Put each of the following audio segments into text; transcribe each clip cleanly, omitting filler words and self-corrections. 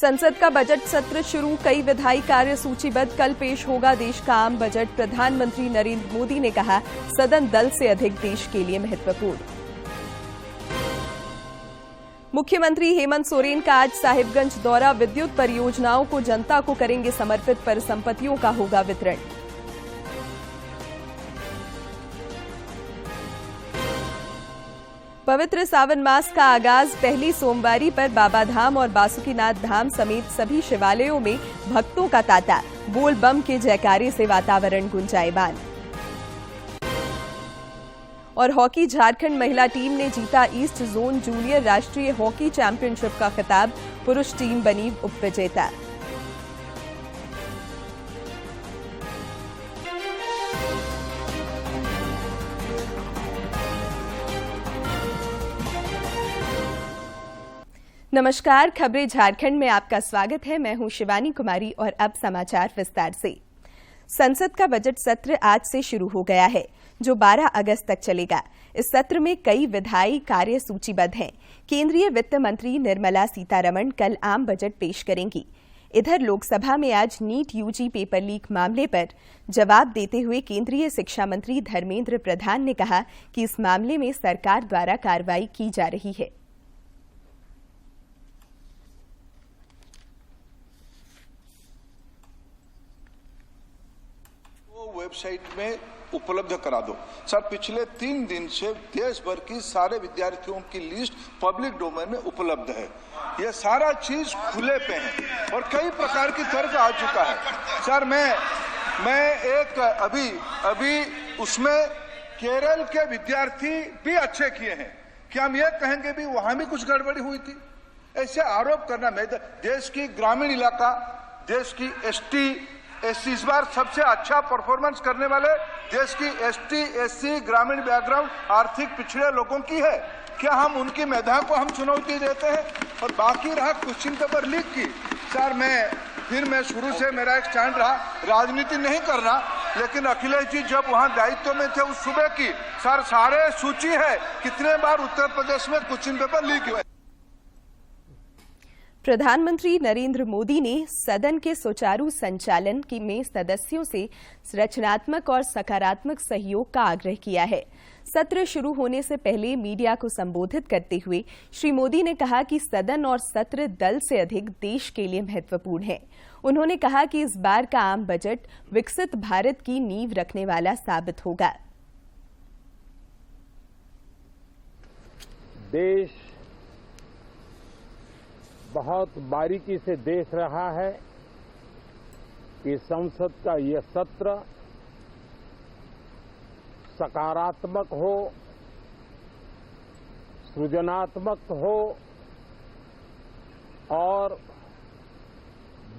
संसद का बजट सत्र शुरू, कई विधायी कार्य सूचीबद्ध। कल पेश होगा देश का आम बजट। प्रधानमंत्री नरेंद्र मोदी ने कहा, सदन दल से अधिक देश के लिए महत्वपूर्ण। मुख्यमंत्री हेमंत सोरेन का आज साहिबगंज दौरा, विद्युत परियोजनाओं को जनता को करेंगे समर्पित, परिसंपत्तियों का होगा वितरण। पवित्र सावन मास का आगाज, पहली सोमवारी पर बाबाधाम और बासुकीनाथ धाम समेत सभी शिवालयों में भक्तों का तांता, बोल बम के जयकारे से वातावरण गुंजायमान। और हॉकी, झारखंड महिला टीम ने जीता ईस्ट जोन जूनियर राष्ट्रीय हॉकी चैंपियनशिप का खिताब, पुरुष टीम बनी उपविजेता। नमस्कार, खबरें झारखंड में आपका स्वागत है। मैं हूं शिवानी कुमारी और अब समाचार विस्तार से। संसद का बजट सत्र आज से शुरू हो गया है, जो 12 अगस्त तक चलेगा। इस सत्र में कई विधायी कार्य सूचीबद्ध हैं। केंद्रीय वित्त मंत्री निर्मला सीतारमण कल आम बजट पेश करेंगी। इधर लोकसभा में आज नीट यूजी पेपर लीक मामले पर जवाब देते हुए केंद्रीय शिक्षा मंत्री धर्मेंद्र प्रधान ने कहा कि इस मामले में सरकार द्वारा कार्रवाई की जा रही है। वेबसाइट में उपलब्ध करा दो। सर, पिछले 3 दिन से देश भर की सारे विद्यार्थियों की लिस्ट पब्लिक डोमेन में उपलब्ध है। ये सारा चीज खुले पे है और कई प्रकार की तर्क आ चुका है। सर, मैं एक अभी उसमें केरल के विद्यार्थी भी अच्छे किए हैं। क्या हम ये कहेंगे भी वहां भी कुछ गड़बड़ी हुई थी? ऐसे आरोप करना, मैं देश की ग्रामीण इलाका, देश की एससी इस बार सबसे अच्छा परफॉर्मेंस करने वाले देश की एसटी ग्रामीण बैकग्राउंड आर्थिक पिछड़े लोगों की है। क्या हम उनकी मेधा को हम चुनौती देते हैं? और बाकी रहा क्वेश्चन पेपर लीक की, सर मैं शुरू से मेरा एक स्टैंड रहा, राजनीति नहीं करना, लेकिन अखिलेश जी जब वहां दायित्व में थे उस सुबह की सर सारे सूची है कितने बार उत्तर प्रदेश में क्वेश्चन पेपर लीक हुए। प्रधानमंत्री नरेंद्र मोदी ने सदन के सुचारू संचालन में सदस्यों से रचनात्मक और सकारात्मक सहयोग का आग्रह किया है। सत्र शुरू होने से पहले मीडिया को संबोधित करते हुए श्री मोदी ने कहा कि सदन और सत्र दल से अधिक देश के लिए महत्वपूर्ण है। उन्होंने कहा कि इस बार का आम बजट विकसित भारत की नींव रखने वाला साबित होगा। देश बहुत बारीकी से देख रहा है कि संसद का यह सत्र सकारात्मक हो, सृजनात्मक हो और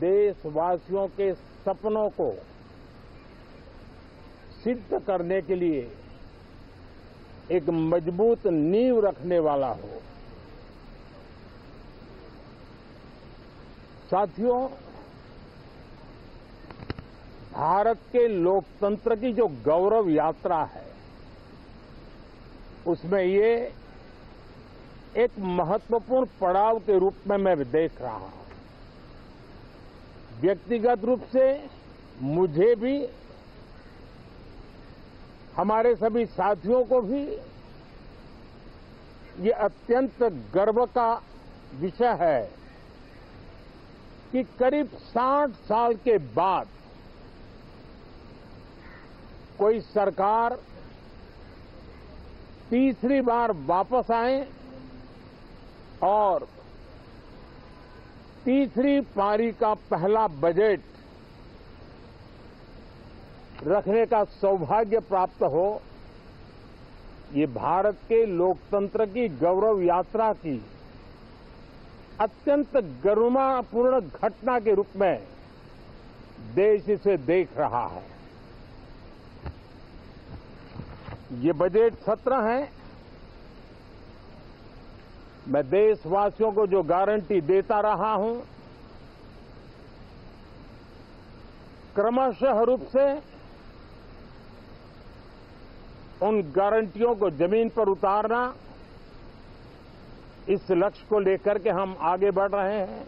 देशवासियों के सपनों को सिद्ध करने के लिए एक मजबूत नींव रखने वाला हो। साथियों, भारत के लोकतंत्र की जो गौरव यात्रा है उसमें ये एक महत्वपूर्ण पड़ाव के रूप में मैं देख रहा हूं। व्यक्तिगत रूप से मुझे भी, हमारे सभी साथियों को भी ये अत्यंत गर्व का विषय है कि करीब 60 साल के बाद कोई सरकार तीसरी बार वापस आए और तीसरी पारी का पहला बजट रखने का सौभाग्य प्राप्त हो। ये भारत के लोकतंत्र की गौरव यात्रा की अत्यंत गरिमापूर्ण घटना के रूप में देश इसे देख रहा है। ये बजट सत्र है। मैं देशवासियों को जो गारंटी देता रहा हूं, क्रमशः रूप से उन गारंटियों को जमीन पर उतारना, इस लक्ष्य को लेकर के हम आगे बढ़ रहे हैं।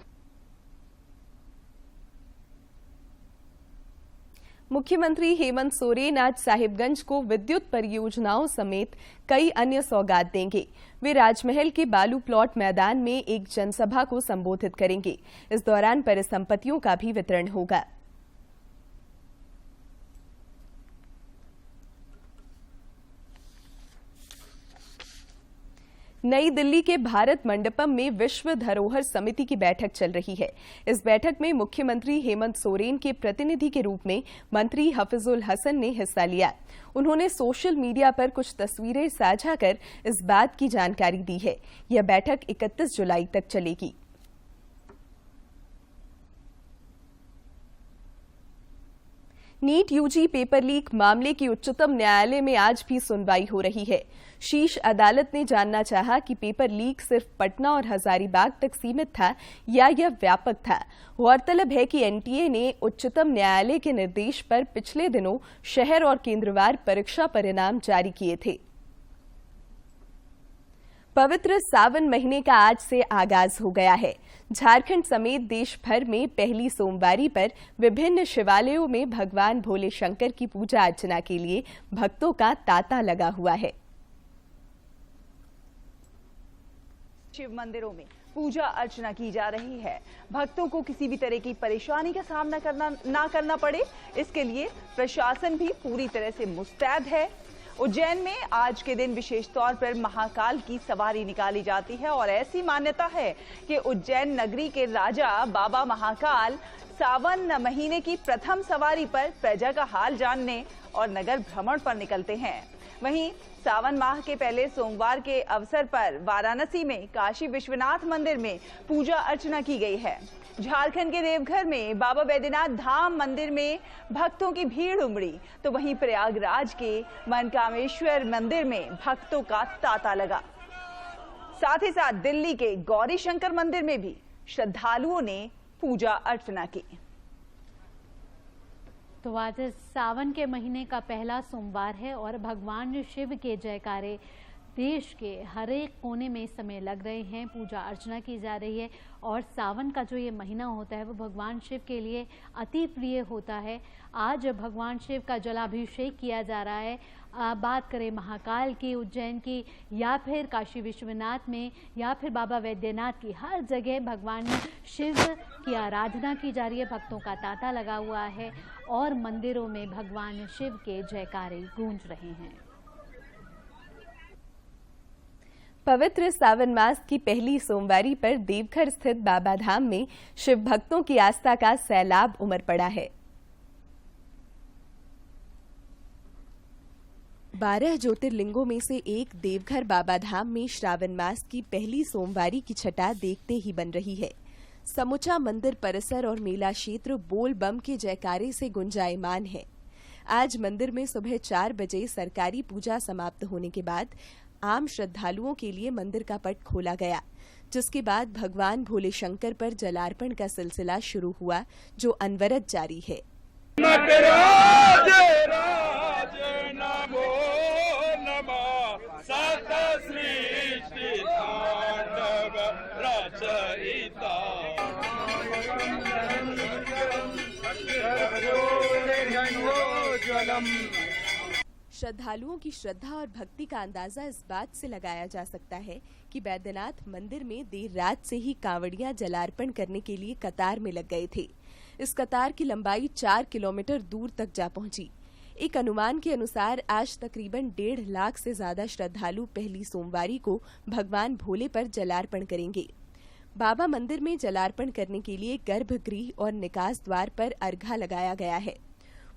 मुख्यमंत्री हेमंत सोरेन आज साहिबगंज को विद्युत परियोजनाओं समेत कई अन्य सौगात देंगे। वे राजमहल के बालू प्लॉट मैदान में एक जनसभा को संबोधित करेंगे। इस दौरान परिसंपत्तियों का भी वितरण होगा। नई दिल्ली के भारत मंडपम में विश्व धरोहर समिति की बैठक चल रही है। इस बैठक में मुख्यमंत्री हेमंत सोरेन के प्रतिनिधि के रूप में मंत्री हफीजुल हसन ने हिस्सा लिया। उन्होंने सोशल मीडिया पर कुछ तस्वीरें साझा कर इस बात की जानकारी दी है। यह बैठक 31 जुलाई तक चलेगी। नीट यूजी पेपर लीक मामले की उच्चतम न्यायालय में आज भी सुनवाई हो रही है। शीर्ष अदालत ने जानना चाहा कि पेपर लीक सिर्फ पटना और हजारीबाग तक सीमित था या यह व्यापक था। गौरतलब है कि एनटीए ने उच्चतम न्यायालय के निर्देश पर पिछले दिनों शहर और केंद्रवार परीक्षा परिणाम जारी किए थे। पवित्र सावन महीने का आज से आगाज हो गया है। झारखंड समेत देश भर में पहली सोमवारी पर विभिन्न शिवालयों में भगवान भोले शंकर की पूजा अर्चना के लिए भक्तों का तांता लगा हुआ है। शिव मंदिरों में पूजा अर्चना की जा रही है। भक्तों को किसी भी तरह की परेशानी का सामना ना करना पड़े, इसके लिए प्रशासन भी पूरी तरह से मुस्तैद है। उज्जैन में आज के दिन विशेष तौर पर महाकाल की सवारी निकाली जाती है और ऐसी मान्यता है कि उज्जैन नगरी के राजा बाबा महाकाल सावन महीने की प्रथम सवारी पर प्रजा का हाल जानने और नगर भ्रमण पर निकलते हैं। वहीं सावन माह के पहले सोमवार के अवसर पर वाराणसी में काशी विश्वनाथ मंदिर में पूजा अर्चना की गई है। झारखंड के देवघर में बाबा बैद्यनाथ धाम मंदिर में भक्तों की भीड़ उमड़ी, तो वहीं प्रयागराज के मनकामेश्वर मंदिर में भक्तों का तांता लगा। साथ ही साथ दिल्ली के गौरी शंकर मंदिर में भी श्रद्धालुओं ने पूजा अर्चना की। तो आज सावन के महीने का पहला सोमवार है और भगवान शिव के जयकारे देश के हर एक कोने में इस समय लग रहे हैं। पूजा अर्चना की जा रही है और सावन का जो ये महीना होता है वो भगवान शिव के लिए अति प्रिय होता है। आज भगवान शिव का जलाभिषेक किया जा रहा है। बात करें महाकाल की, उज्जैन की या फिर काशी विश्वनाथ में या फिर बाबा वैद्यनाथ की, हर जगह भगवान शिव की आराधना की जा रही है। भक्तों का तांता लगा हुआ है और मंदिरों में भगवान शिव के जयकारे गूंज रहे हैं। पवित्र सावन मास की पहली सोमवारी पर देवघर स्थित बाबा धाम में शिव भक्तों की आस्था का सैलाब उमड़ पड़ा है। 12 ज्योतिर्लिंगों में से एक देवघर बाबा धाम में श्रावण मास की पहली सोमवारी की छटा देखते ही बन रही है। समूचा मंदिर परिसर और मेला क्षेत्र बोल बम के जयकारे से गुंजायमान है। आज मंदिर में सुबह 4 बजे सरकारी पूजा समाप्त होने के बाद आम श्रद्धालुओं के लिए मंदिर का पट खोला गया, जिसके बाद भगवान भोले शंकर पर जलार्पण का सिलसिला शुरू हुआ, जो अनवरत जारी है। श्रद्धालुओं की श्रद्धा और भक्ति का अंदाजा इस बात से लगाया जा सकता है कि बैद्यनाथ मंदिर में देर रात से ही कांवड़ियां जलार्पण करने के लिए कतार में लग गए थे। इस कतार की लंबाई 4 किलोमीटर दूर तक जा पहुंची। एक अनुमान के अनुसार आज तकरीबन 1.5 लाख से ज्यादा श्रद्धालु पहली सोमवारी को भगवान भोले पर जलार्पण करेंगे। बाबा मंदिर में जलार्पण करने के लिए गर्भगृह और निकास द्वार पर अर्घा लगाया गया है।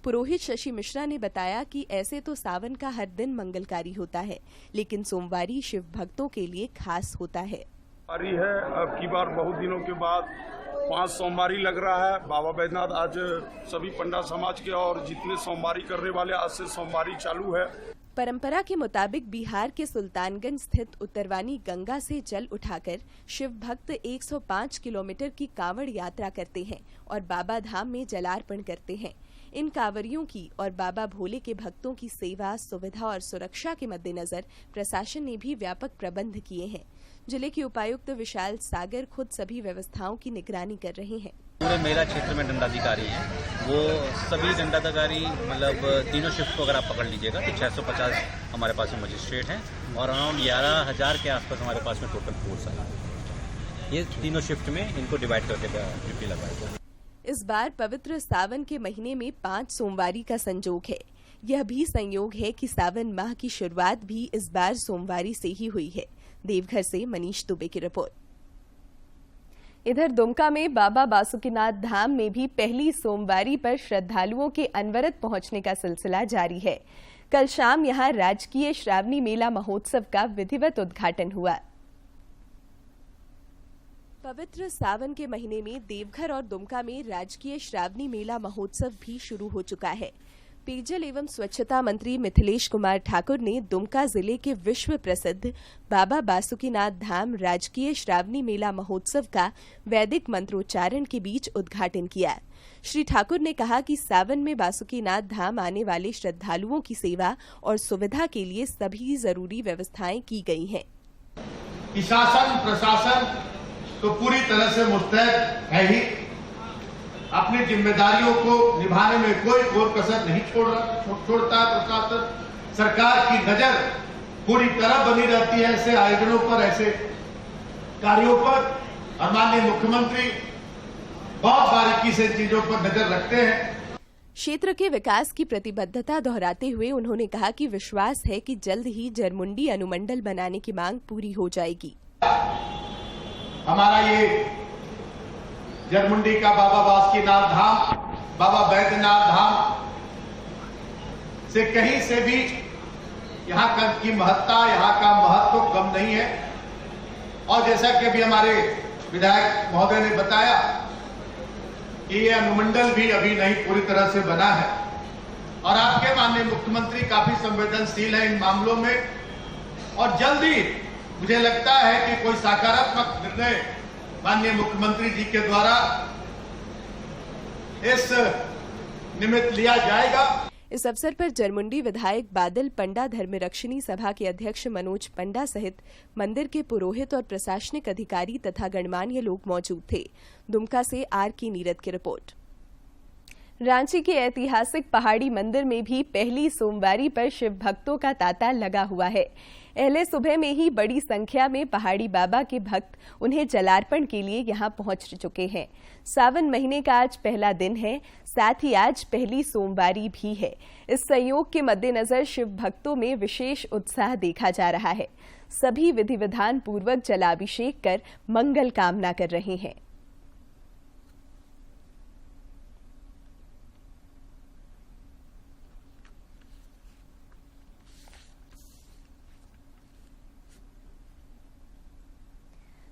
पुरोहित शशि मिश्रा ने बताया कि ऐसे तो सावन का हर दिन मंगलकारी होता है, लेकिन सोमवारी शिव भक्तों के लिए खास होता है। अब की बार बहुत दिनों के बाद 5 सोमवारी लग रहा है। बाबा बैद्यनाथ आज सभी पंडा समाज के और जितने सोमवारी करने वाले आज से सोमवारी चालू है। परंपरा के मुताबिक बिहार के सुल्तानगंज स्थित उत्तरवानी गंगा से जल उठाकर शिव भक्त 105 किलोमीटर की कांवड़ यात्रा करते हैं और बाबा धाम में जलार्पण करते हैं। इन कांवरियों की और बाबा भोले के भक्तों की सेवा, सुविधा और सुरक्षा के मद्देनजर प्रशासन ने भी व्यापक प्रबंध किए हैं। जिले के उपायुक्त विशाल सागर खुद सभी व्यवस्थाओं की निगरानी कर रहे हैं। पूरे मेला क्षेत्र में दंडाधिकारी हैं, वो सभी दंडाधिकारी मतलब तीनों शिफ्ट को अगर आप पकड़ लीजिएगा तो 650 हमारे पास में मजिस्ट्रेट हैं और अराउंड 11,000 के आसपास हमारे पास में टोटल फोर्स है। ये तीनों शिफ्ट में इनको डिवाइड करके ड्यूटी लगाएगा। इस बार पवित्र सावन के महीने में 5 सोमवारी का संजोग है। यह भी संयोग है कि सावन माह की शुरुआत भी इस बार सोमवारी से ही हुई है। देवघर से मनीष दुबे की रिपोर्ट। इधर दुमका में बाबा बासुकीनाथ धाम में भी पहली सोमवारी पर श्रद्धालुओं के अनवरत पहुंचने का सिलसिला जारी है। कल शाम यहां राजकीय श्रावणी मेला महोत्सव का विधिवत उद्घाटन हुआ। पवित्र सावन के महीने में देवघर और दुमका में राजकीय श्रावणी मेला महोत्सव भी शुरू हो चुका है। पेयजल एवं स्वच्छता मंत्री मिथिलेश कुमार ठाकुर ने दुमका जिले के विश्व प्रसिद्ध बाबा बासुकीनाथ धाम राजकीय श्रावणी मेला महोत्सव का वैदिक मंत्रोच्चारण के बीच उद्घाटन किया। श्री ठाकुर ने कहा कि सावन में बासुकीनाथ धाम आने वाले श्रद्धालुओं की सेवा और सुविधा के लिए सभी जरूरी व्यवस्थाएं की गई हैं। शासन प्रशासन तो पूरी तरह से मुस्तैद है ही, अपनी जिम्मेदारियों को निभाने में कोई कसर नहीं छोड़ता। प्रशासन सरकार की नजर पूरी तरह बनी रहती है ऐसे आयोजनों पर, ऐसे कार्यों पर, और माननीय मुख्यमंत्री बहुत बारीकी से चीजों पर नजर रखते हैं। क्षेत्र के विकास की प्रतिबद्धता दोहराते हुए उन्होंने कहा कि विश्वास है कि जल्द ही जरमुंडी अनुमंडल बनाने की मांग पूरी हो जाएगी। हमारा ये जरमुंडी का बाबा बासुकीनाथ धाम, बाबा बैद्यनाथ धाम से कहीं से भी यहाँ की महत्ता, यहाँ का महत्व कम नहीं है। और जैसा कि अभी हमारे विधायक महोदय ने बताया कि ये अनुमंडल भी अभी नहीं पूरी तरह से बना है और आपके माननीय मुख्यमंत्री काफी संवेदनशील है इन मामलों में, और जल्दी मुझे लगता है कि कोई सकारात्मक निर्णय माननीय मुख्यमंत्री जी के द्वारा इस निमित्त लिया जाएगा। इस अवसर पर जरमुंडी विधायक बादल पंडा, धर्मरक्षिणी सभा के अध्यक्ष मनोज पंडा सहित मंदिर के पुरोहित और प्रशासनिक अधिकारी तथा गणमान्य लोग मौजूद थे। दुमका से आर की नीरद की रिपोर्ट। रांची के ऐतिहासिक पहाड़ी मंदिर में भी पहली सोमवारी पर शिव भक्तों का तांता लगा हुआ है। पहले सुबह में ही बड़ी संख्या में पहाड़ी बाबा के भक्त उन्हें जलार्पण के लिए यहां पहुंच चुके हैं। सावन महीने का आज पहला दिन है, साथ ही आज पहली सोमवारी भी है। इस संयोग के मद्देनजर शिव भक्तों में विशेष उत्साह देखा जा रहा है। सभी विधि विधान पूर्वक जलाभिषेक कर मंगल कामना कर रहे हैं।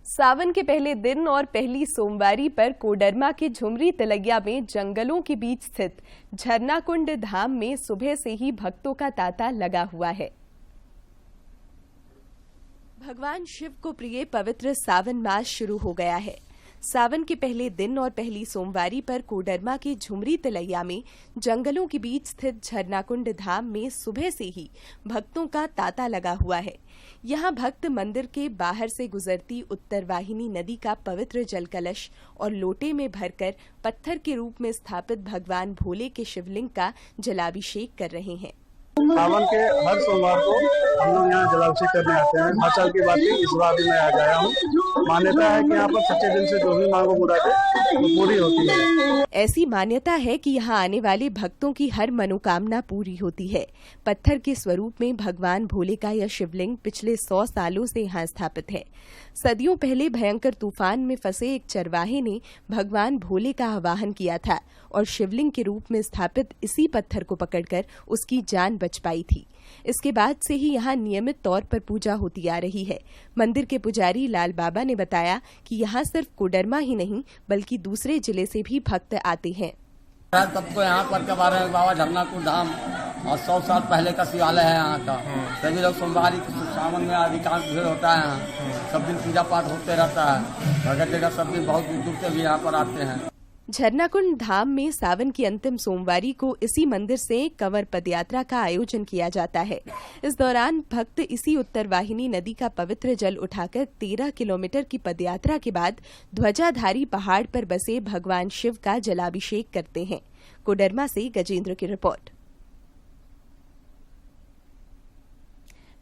सावन के पहले दिन और पहली सोमवारी पर कोडरमा के झुमरी तिलैया में जंगलों के बीच स्थित झरनाकुंड धाम में सुबह से ही भक्तों का तांता लगा हुआ है। भगवान शिव को प्रिय पवित्र सावन मास शुरू हो गया है। सावन के पहले दिन और पहली सोमवारी पर कोडरमा के झुमरी तिलैया में जंगलों के बीच स्थित झरनाकुंड धाम में सुबह से ही भक्तों का तांता लगा हुआ है। यहाँ भक्त मंदिर के बाहर से गुजरती उत्तरवाहिनी नदी का पवित्र जल कलश और लोटे में भरकर पत्थर के रूप में स्थापित भगवान भोले के शिवलिंग का जलाभिषेक कर रहे हैं। सावन के हर सोमवार को हम लोग यहाँ जलाभिषेक करने आते हैं। हर साल की बात है, इस बार भी मैं आ गया हूँ। मान्यता है कि यहाँ पर सच्चे दिल से जो भी मांगो मुरादें वो पूरी होती है। ऐसी मान्यता है कि यहाँ आने वाले भक्तों की हर मनोकामना पूरी होती है। पत्थर के स्वरूप में भगवान भोले का यह शिवलिंग पिछले 100 सालों से यहाँ स्थापित है। सदियों पहले भयंकर तूफान में फंसे एक चरवाहे ने भगवान भोले का आवाहन किया था और शिवलिंग के रूप में स्थापित इसी पत्थर को पकड़कर उसकी जान बच पाई थी। इसके बाद से ही यहाँ नियमित तौर पर पूजा होती आ रही है। मंदिर के पुजारी लाल बाबा ने बताया कि यहाँ सिर्फ कोडरमा ही नहीं बल्कि दूसरे जिले से भी भक्त आते हैं। सबको यहाँ पर के बारे में बाबा झरनाकुंड धाम और 100 साल पहले का शिवालय है यहाँ का। सभी लोग सोमवारी सावन में अधिकांश भीड़ होता है यहाँ। सब दिन पूजा पाठ होते रहता है। भगत जगह सब दिन बहुत दूर से भी यहाँ पर आते हैं। झरनाकुंड धाम में सावन की अंतिम सोमवारी को इसी मंदिर से कंवर पदयात्रा का आयोजन किया जाता है। इस दौरान भक्त इसी उत्तरवाहिनी नदी का पवित्र जल उठाकर 13 किलोमीटर की पदयात्रा के बाद ध्वजाधारी पहाड़ पर बसे भगवान शिव का जलाभिषेक करते हैं। कोडरमा से गजेंद्र की रिपोर्ट।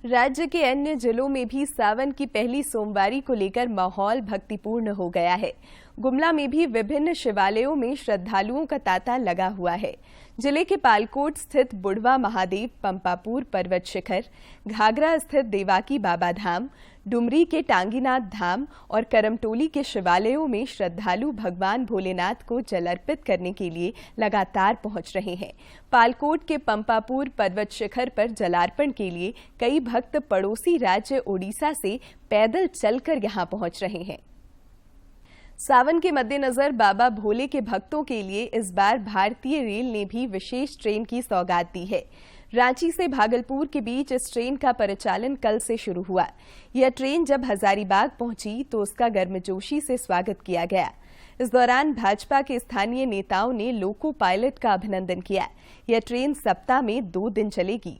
राज्य के अन्य जिलों में भी सावन की पहली सोमवारी को लेकर माहौल भक्तिपूर्ण हो गया है। गुमला में भी विभिन्न शिवालयों में श्रद्धालुओं का तांता लगा हुआ है। जिले के पालकोट स्थित बुढ़वा महादेव, पंपापुर पर्वत शिखर, घाघरा स्थित देवाकी बाबा धाम, डुमरी के टांगीनाथ धाम और करमटोली के शिवालयों में श्रद्धालु भगवान भोलेनाथ को जल अर्पित करने के लिए लगातार पहुंच रहे हैं। पालकोट के पंपापुर पर्वत शिखर पर जलार्पण के लिए कई भक्त पड़ोसी राज्य ओडिशा से पैदल चलकर यहां पहुंच रहे हैं। सावन के मद्देनजर बाबा भोले के भक्तों के लिए इस बार भारतीय रेल ने भी विशेष ट्रेन की सौगात दी है। रांची से भागलपुर के बीच इस ट्रेन का परिचालन कल से शुरू हुआ। यह ट्रेन जब हजारीबाग पहुंची तो उसका गर्मजोशी से स्वागत किया गया। इस दौरान भाजपा के स्थानीय नेताओं ने लोको पायलट का अभिनंदन किया। यह ट्रेन सप्ताह में 2 दिन चलेगी।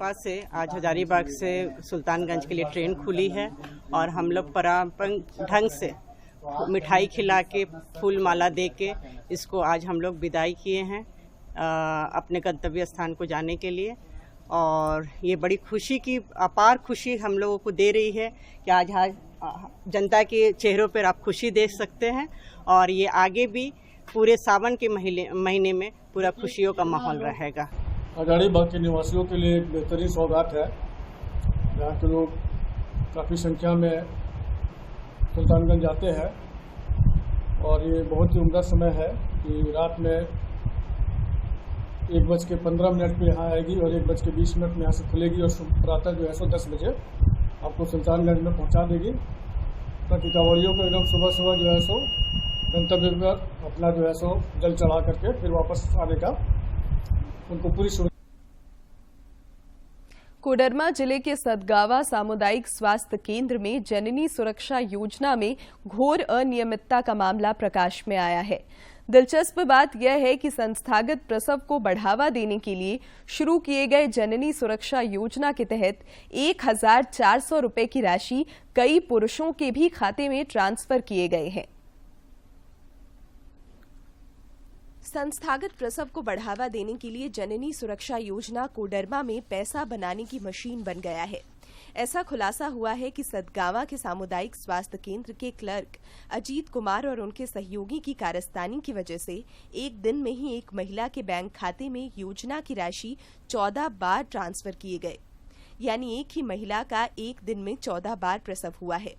पास से आज हजारीबाग से सुल्तानगंज के लिए ट्रेन खुली है और हम लोग पारंपरिक ढंग से मिठाई खिला के फूल माला दे के इसको आज हम लोग विदाई किए हैं अपने गंतव्य स्थान को जाने के लिए। और ये बड़ी खुशी की अपार खुशी हम लोगों को दे रही है कि आज जनता के चेहरों पर आप खुशी देख सकते हैं और ये आगे भी पूरे सावन के महीने में पूरा खुशियों का माहौल रहेगा। हजारीबाग के निवासियों के लिए एक बेहतरीन सौगात है। यहाँ के लोग काफ़ी संख्या में सुल्तानगंज जाते हैं और ये बहुत ही उम्दा समय है कि रात में 1:15 पर यहाँ आएगी और 1:20 में यहाँ से खुलेगी और प्रातः जो है सो 10 बजे आपको सुल्तानगंज में पहुँचा देगी, ताकि कांवड़ियों को एकदम सुबह सुबह जो है सो गंतव्य पर अपना जो है सो जल चढ़ा करके फिर वापस आने का उनको पूरी सुविधा। कोडरमा जिले के सदगावा सामुदायिक स्वास्थ्य केंद्र में जननी सुरक्षा योजना में घोर अनियमितता का मामला प्रकाश में आया है। दिलचस्प बात यह है कि संस्थागत प्रसव को बढ़ावा देने के लिए शुरू किए गए जननी सुरक्षा योजना के तहत 1400 रुपए की राशि कई पुरुषों के भी खाते में ट्रांसफर किए गए हैं। संस्थागत प्रसव को बढ़ावा देने के लिए जननी सुरक्षा योजना कोडरमा में पैसा बनाने की मशीन बन गया है। ऐसा खुलासा हुआ है कि सदगावा के सामुदायिक स्वास्थ्य केंद्र के क्लर्क अजीत कुमार और उनके सहयोगी की कारस्तानी की वजह से एक दिन में ही एक महिला के बैंक खाते में योजना की राशि 14 बार ट्रांसफर किए गए। यानी एक ही महिला का एक दिन में 14 बार प्रसव हुआ है।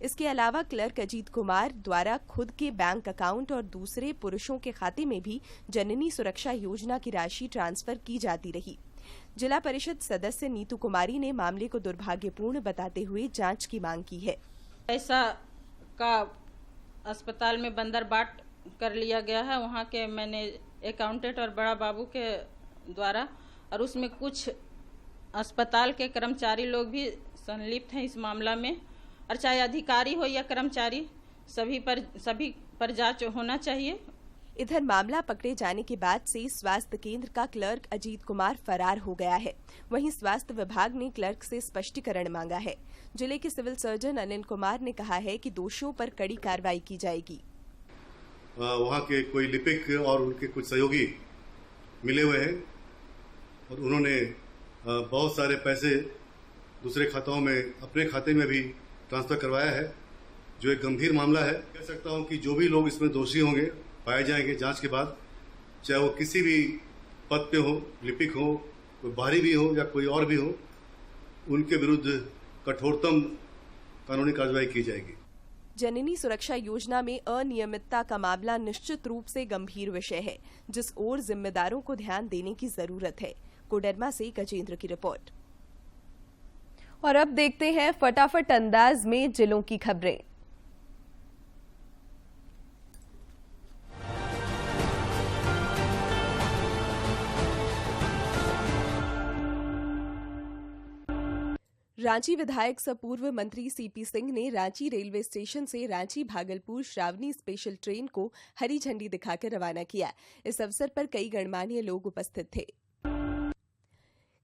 इसके अलावा क्लर्क अजीत कुमार द्वारा खुद के बैंक अकाउंट और दूसरे पुरुषों के खाते में भी जननी सुरक्षा योजना की राशि ट्रांसफर की जाती रही। जिला परिषद सदस्य नीतू कुमारी ने मामले को दुर्भाग्यपूर्ण बताते हुए जांच की मांग की है। पैसा का अस्पताल में बंदरबाट कर लिया गया है, वहाँ के मैंने अकाउंटेंट और बड़ा बाबू के द्वारा, और उसमें कुछ अस्पताल के कर्मचारी लोग भी संलिप्त हैं इस मामला में, और चाहे अधिकारी हो या कर्मचारी सभी पर जांच होना चाहिए। इधर मामला पकड़े जाने के बाद से स्वास्थ्य केंद्र का क्लर्क अजीत कुमार फरार हो गया है। वहीं स्वास्थ्य विभाग ने क्लर्क से स्पष्टीकरण मांगा है। जिले के सिविल सर्जन अनिल कुमार ने कहा है कि दोषियों पर कड़ी कार्रवाई की जाएगी। वहाँ के कोई लिपिक और उनके कुछ सहयोगी मिले हुए हैं और उन्होंने बहुत सारे पैसे दूसरे खाताओं में अपने खाते में भी ट्रांसफर करवाया है, जो एक गंभीर मामला है। कह सकता हूं कि जो भी लोग इसमें दोषी होंगे पाए जाएंगे जांच के बाद, चाहे वो किसी भी पद पे हो, लिपिक हो, कोई बाहरी भी हो या कोई और भी हो, उनके विरुद्ध कठोरतम कानूनी कार्रवाई की जाएगी। जननी सुरक्षा योजना में अनियमितता का मामला निश्चित रूप से गंभीर विषय है, जिस ओर जिम्मेदारों को ध्यान देने की जरूरत है। कोडरमा से गजेंद्र की रिपोर्ट। और अब देखते हैं फटाफट अंदाज में जिलों की खबरें। रांची विधायक सह पूर्व मंत्री सीपी सिंह ने रांची रेलवे स्टेशन से रांची भागलपुर श्रावणी स्पेशल ट्रेन को हरी झंडी दिखाकर रवाना किया। इस अवसर पर कई गणमान्य लोग उपस्थित थे।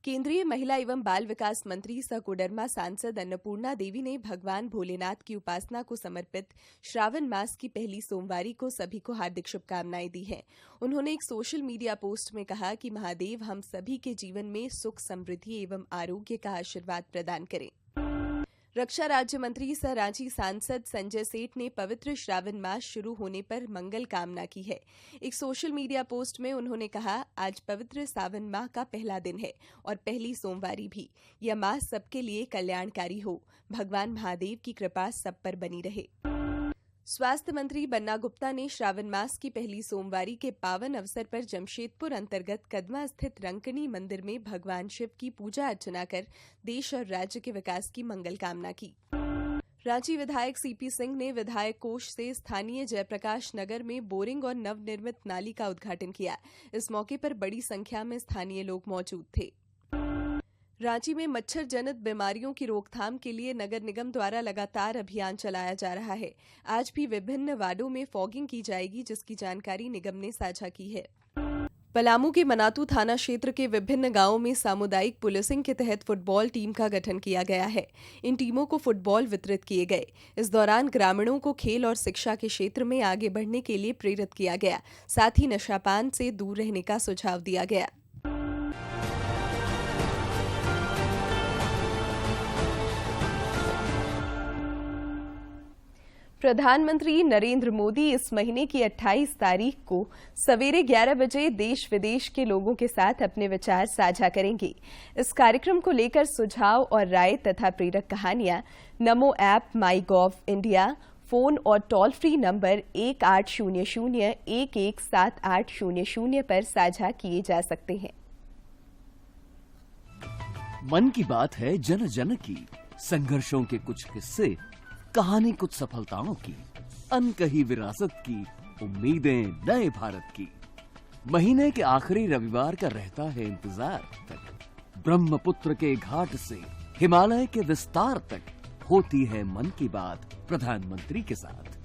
केंद्रीय महिला एवं बाल विकास मंत्री सह कोडरमा सांसद अन्नपूर्णा देवी ने भगवान भोलेनाथ की उपासना को समर्पित श्रावण मास की पहली सोमवारी को सभी को हार्दिक शुभकामनाएं दी हैं। उन्होंने एक सोशल मीडिया पोस्ट में कहा कि महादेव हम सभी के जीवन में सुख, समृद्धि एवं आरोग्य का आशीर्वाद प्रदान करें। रक्षा राज्य मंत्री सह रांची सांसद संजय सेठ ने पवित्र श्रावण मास शुरू होने पर मंगल कामना की है। एक सोशल मीडिया पोस्ट में उन्होंने कहा, आज पवित्र सावन माह का पहला दिन है और पहली सोमवारी भी। यह मास सबके लिए कल्याणकारी हो। भगवान महादेव की कृपा सब पर बनी रहे। स्वास्थ्य मंत्री बन्ना गुप्ता ने श्रावण मास की पहली सोमवारी के पावन अवसर पर जमशेदपुर अंतर्गत कदमा स्थित रंकनी मंदिर में भगवान शिव की पूजा अर्चना कर देश और राज्य के विकास की मंगल कामना की। रांची विधायक सीपी सिंह ने विधायक कोष से स्थानीय जयप्रकाश नगर में बोरिंग और नवनिर्मित नाली का उद्घाटन किया। इस मौके पर बड़ी संख्या में स्थानीय लोग मौजूद थे। रांची में मच्छर जनित बीमारियों की रोकथाम के लिए नगर निगम द्वारा लगातार अभियान चलाया जा रहा है। आज भी विभिन्न वार्डों में फॉगिंग की जाएगी, जिसकी जानकारी निगम ने साझा की है। पलामू के मनातू थाना क्षेत्र के विभिन्न गांवों में सामुदायिक पुलिसिंग के तहत फुटबॉल टीम का गठन किया गया है। इन टीमों को फुटबॉल वितरित किए गए। इस दौरान ग्रामीणों को खेल और शिक्षा के क्षेत्र में आगे बढ़ने के लिए प्रेरित किया गया। साथ ही नशापान से दूर रहने का सुझाव दिया गया। प्रधानमंत्री नरेंद्र मोदी इस महीने की 28 तारीख को सवेरे 11 बजे देश विदेश के लोगों के साथ अपने विचार साझा करेंगे। इस कार्यक्रम को लेकर सुझाव और राय तथा प्रेरक कहानियां नमो ऐप, माई गॉव इंडिया, फोन और टोल फ्री नंबर 1800-117800 पर साझा किए जा सकते हैं। मन की बात है जन जन की, संघर्षों के कुछ हिस्से, कहानी कुछ सफलताओं की, अनकही विरासत की, उम्मीदें नए भारत की। महीने के आखिरी रविवार का रहता है इंतजार तक। ब्रह्मपुत्र के घाट से हिमालय के विस्तार तक होती है मन की बात प्रधानमंत्री के साथ।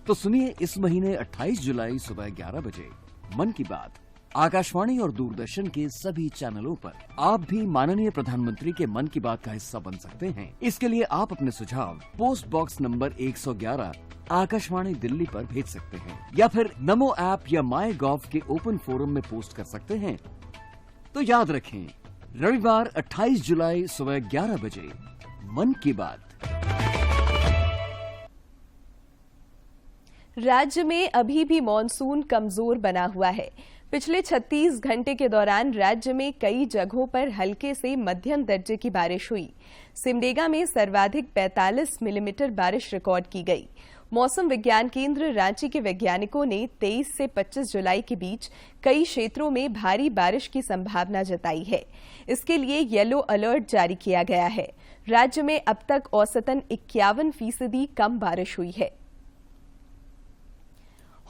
तो सुनिए इस महीने 28 जुलाई सुबह 11 बजे मन की बात आकाशवाणी और दूरदर्शन के सभी चैनलों पर। आप भी माननीय प्रधानमंत्री के मन की बात का हिस्सा बन सकते हैं। इसके लिए आप अपने सुझाव post box number 111 Akashvani Delhi पर भेज सकते हैं या फिर नमो ऐप या माई गॉव के ओपन फोरम में पोस्ट कर सकते हैं। तो याद रखें, रविवार 28 जुलाई सुबह 11 बजे मन की बात। राज्य में अभी भी मॉनसून कमजोर बना हुआ है। पिछले 36 घंटे के दौरान राज्य में कई जगहों पर हल्के से मध्यम दर्जे की बारिश हुई। सिमडेगा में सर्वाधिक 45 मिलीमीटर बारिश रिकॉर्ड की गई। मौसम विज्ञान केंद्र रांची के वैज्ञानिकों ने 23 से 25 जुलाई के बीच कई क्षेत्रों में भारी बारिश की संभावना जताई है। इसके लिए येलो अलर्ट जारी किया गया है। राज्य में अब तक औसतन 51% कम बारिश हुई है।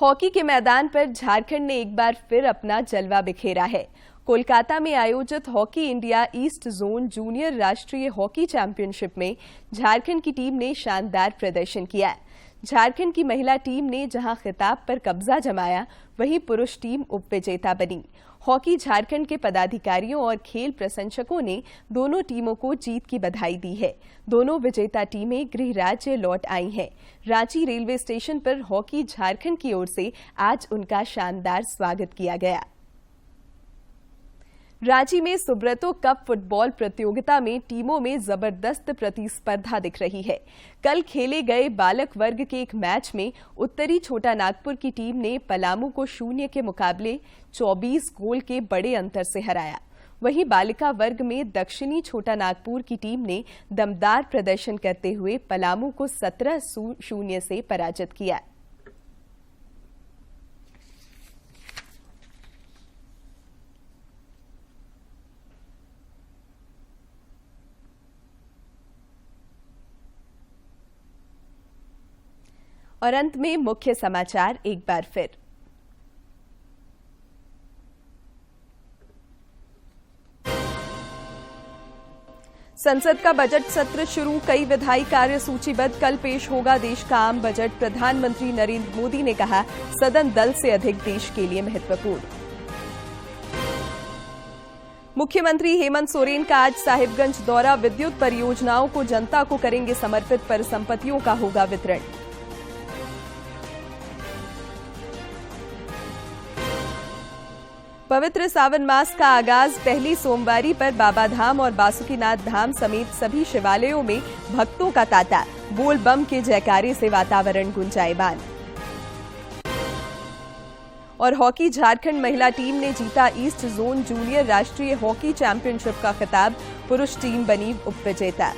हॉकी के मैदान पर झारखंड ने एक बार फिर अपना जलवा बिखेरा है। कोलकाता में आयोजित hockey India east zone junior राष्ट्रीय हॉकी चैंपियनशिप में झारखंड की टीम ने शानदार प्रदर्शन किया। झारखंड की महिला टीम ने जहां खिताब पर कब्जा जमाया, वहीं पुरुष टीम उपविजेता बनी। हॉकी झारखंड के पदाधिकारियों और खेल प्रशंसकों ने दोनों टीमों को जीत की बधाई दी है। दोनों विजेता टीमें गृह राज्य लौट आई हैं। रांची रेलवे स्टेशन पर हॉकी झारखंड की ओर से आज उनका शानदार स्वागत किया गया। रांची में सुब्रतो कप फुटबॉल प्रतियोगिता में टीमों में जबरदस्त प्रतिस्पर्धा दिख रही है। कल खेले गए बालक वर्ग के एक मैच में उत्तरी छोटा नागपुर की टीम ने पलामू को 0 के मुकाबले 24 गोल के बड़े अंतर से हराया। वहीं बालिका वर्ग में दक्षिणी छोटा नागपुर की टीम ने दमदार प्रदर्शन करते हुए पलामू को 17-0 से पराजित किया। और अंत में मुख्य समाचार एक बार फिर। संसद का बजट सत्र शुरू, कई विधायी कार्य सूचीबद्ध, कल पेश होगा देश का आम बजट। प्रधानमंत्री नरेंद्र मोदी ने कहा, सदन दल से अधिक देश के लिए महत्वपूर्ण। मुख्यमंत्री हेमंत सोरेन का आज साहिबगंज दौरा, विद्युत परियोजनाओं को जनता को करेंगे समर्पित, परिसंपत्तियों का होगा वितरण। पवित्र सावन मास का आगाज, पहली सोमवारी पर बाबाधाम और बासुकीनाथ धाम समेत सभी शिवालयों में भक्तों का तांता, बोल बम के जयकारे से वातावरण गुंजायमान। और हॉकी, झारखंड महिला टीम ने जीता ईस्ट जोन जूनियर राष्ट्रीय हॉकी चैंपियनशिप का खिताब, पुरुष टीम बनी उपविजेता।